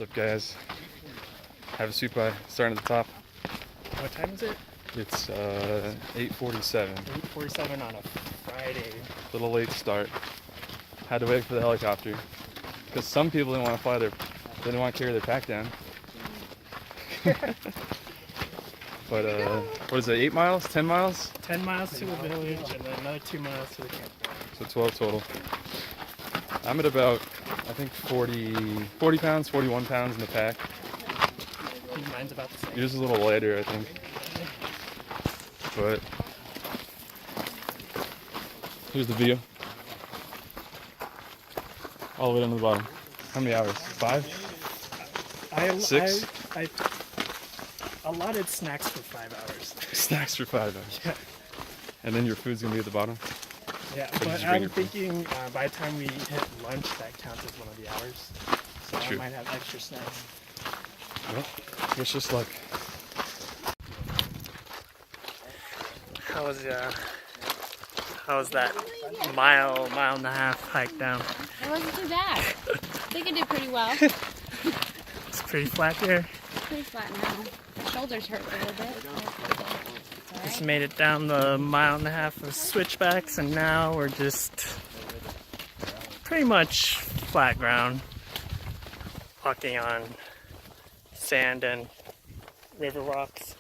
What's up, guys? Havasupai, starting at the top. What time is it? It's 8:47. 8:47 on a Friday. Little late start. Had to wait for the helicopter because some people didn't want to fly they didn't want to carry their pack down. But what is it? 8 miles? 10 miles? 10 miles to the village and then another 2 miles to the campground. So 12 total. I'm at about, I think 40 pounds, 41 pounds in the pack. Mine's about the same. Yours is a little lighter, I think. But here's the view. All the way down to the bottom. How many hours? 5? 6? I allotted snacks for 5 hours. Snacks for 5 hours. Yeah. And then your food's gonna be at the bottom? Yeah, but I'm thinking by the time we hit lunch, that counts as one of the hours. So True. I might have extra snacks. Well, wish us luck. How was that mile and a half hike down? It wasn't too bad. I think I did pretty well. It's pretty flat here. It's pretty flat now. My shoulders hurt a little bit. Just made it down the mile and a half of switchbacks, and now we're just pretty much flat ground, walking on sand and river rocks.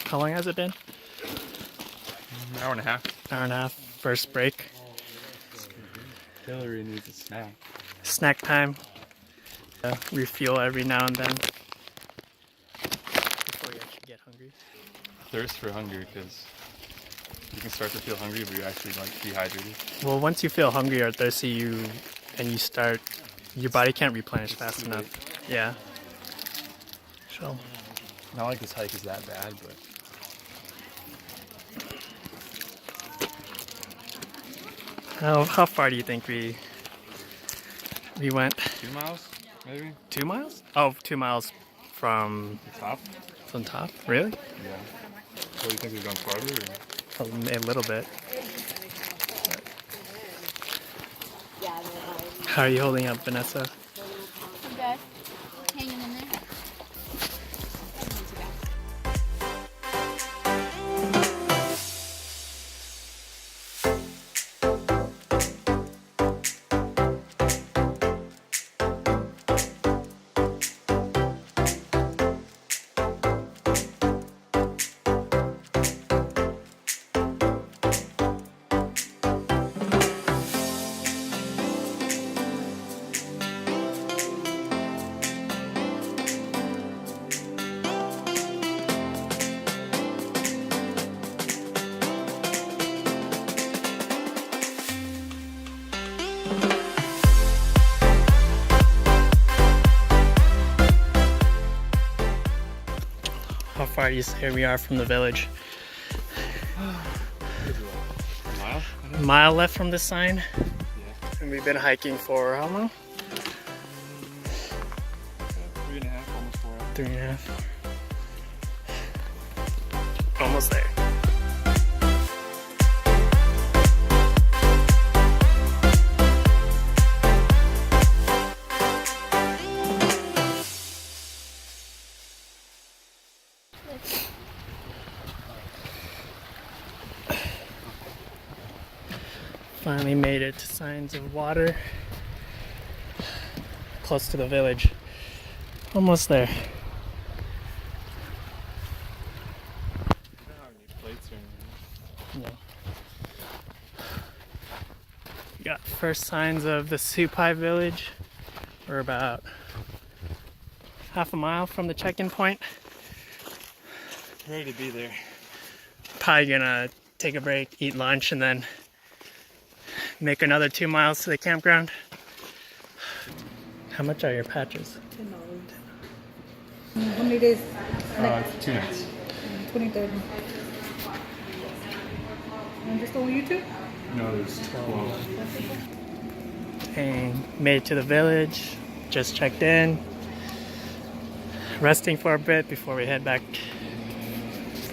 How long has it been? An hour and a half. Hour and a half. First break. Hillary needs a snack. Snack time. Refuel every now and then. Before you actually get hungry. Thirst for hunger, because you can start to feel hungry, but you're actually like dehydrated. Well, once you feel hungry or thirsty, you start, your body can't replenish fast enough. Yeah. So. Not like this hike is that bad, but How far do you think we went? 2 miles, maybe? 2 miles? Oh, 2 miles from The top? the top? Really? Yeah. So you think we've gone farther? Or? A little bit. How are you holding up, Vanessa? I'm good. Hanging in there. How far do you say we are from the village? A mile? A mile left from this sign. Yeah. And we've been hiking for how long? 3.5, almost 4 hours. 3.5. Almost there. Finally made it to Signs of Water. Close to the village. Almost there. No. We got first signs of the Supai village. We're about half a mile from the check-in point. Ready to be there. Probably gonna take a break, eat lunch, and then make another 2 miles to the campground. How much are your patches? $10. How many days? 2 nights. 23rd. And just only you two? No, there's 12. And made it to the village. Just checked in. Resting for a bit before we head back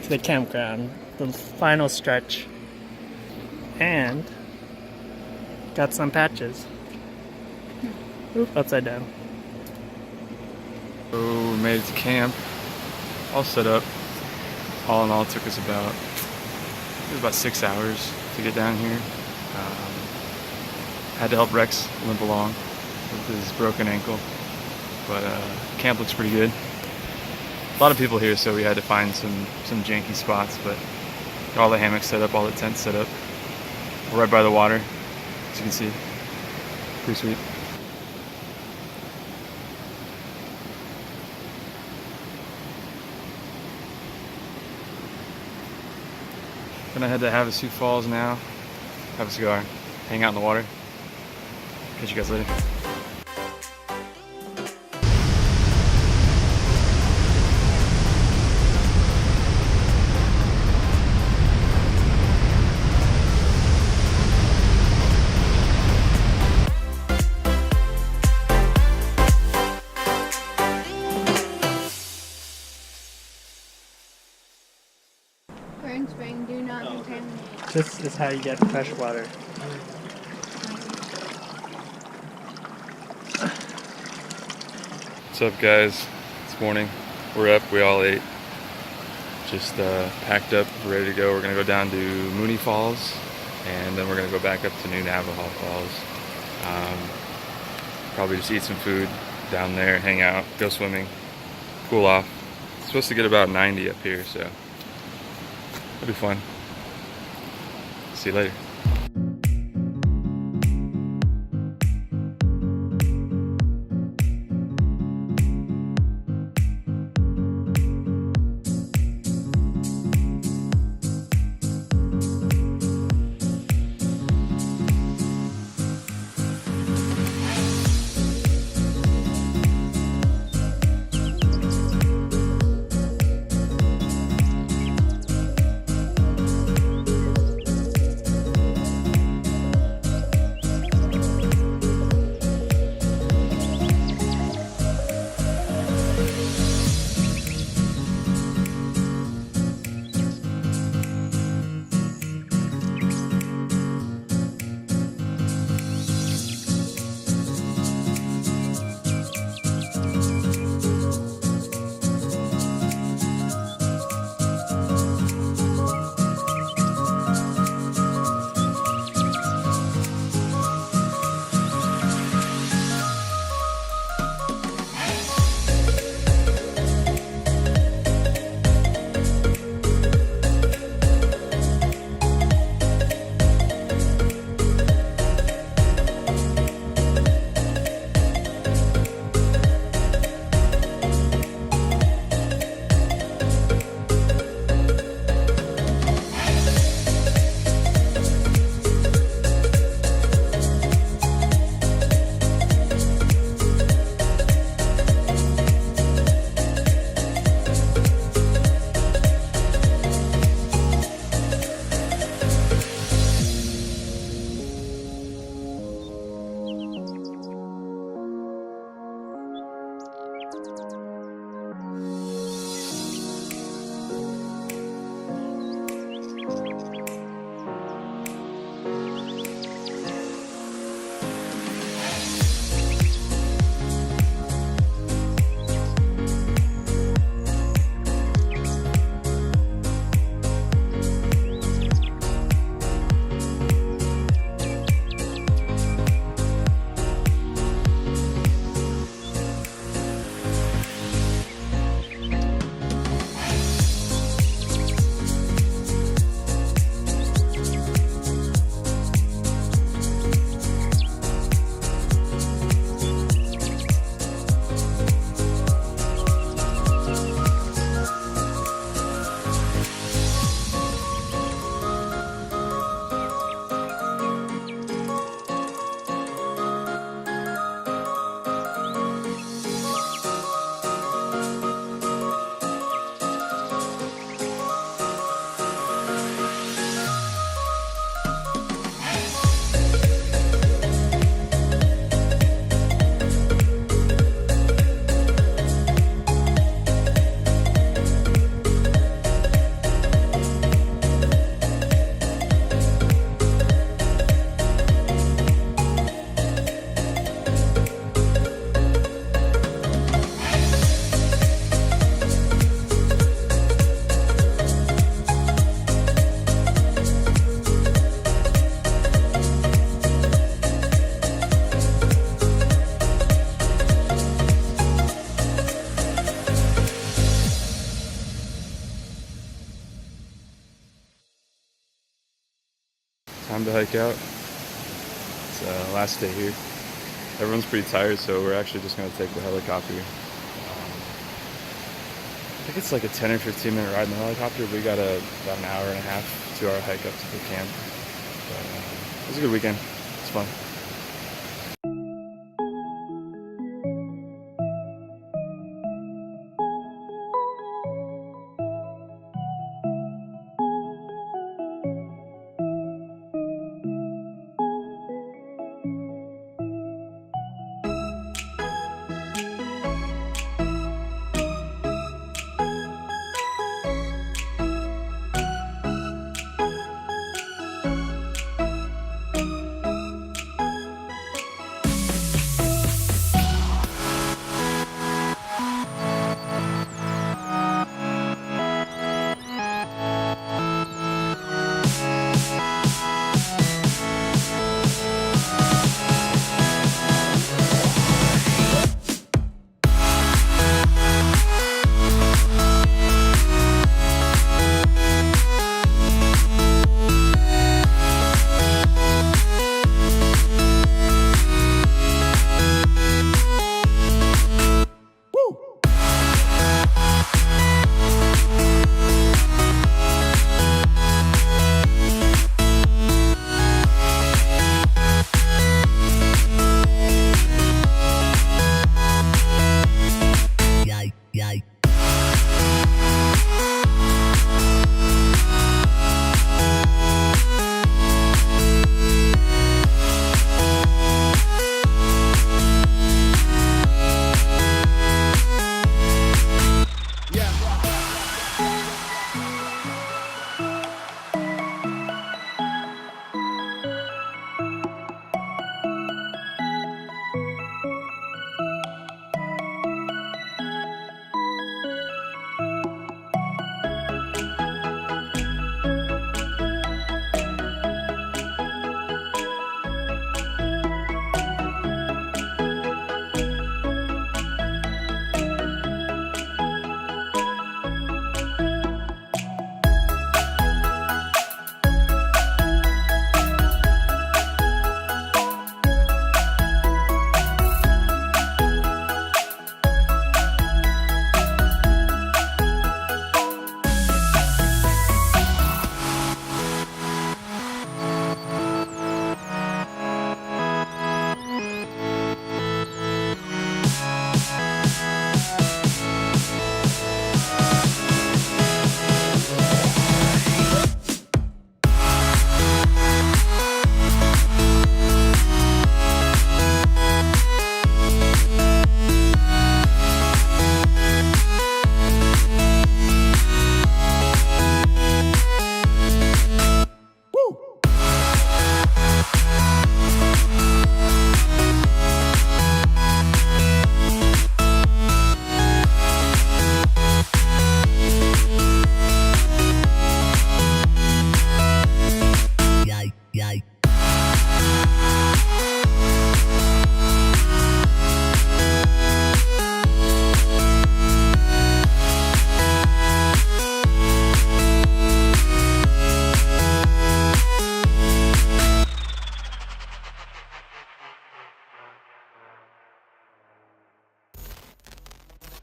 to the campground. The final stretch. And got some patches. Oop, upside down. So we made it to camp. All set up. All in all, it took us about 6 hours to get down here. Had to help Rex limp along with his broken ankle, but camp looks pretty good. A lot of people here, so we had to find some janky spots, but got all the hammocks set up, all the tents set up. We're right by the water, as you can see. Pretty sweet. Gonna head to Havasu Falls now. Have a cigar, hang out in the water. Catch you guys later. Burn spring, do not contaminate. This is how you get fresh water. What's up, guys? It's morning. We're up. We all ate. Just packed up, ready to go. We're gonna go down to Mooney Falls, and then we're gonna go back up to New Navajo Falls. Probably just eat some food down there, hang out, go swimming, cool off. It's supposed to get about 90 up here, so it'll be fun. See you later. hike out. It's last day here. Everyone's pretty tired, so we're actually just going to take the helicopter. I think it's like a 10 or 15 minute ride in the helicopter. We got about an hour and a half, 2 hour hike up to the camp. But, it was a good weekend. It's fun.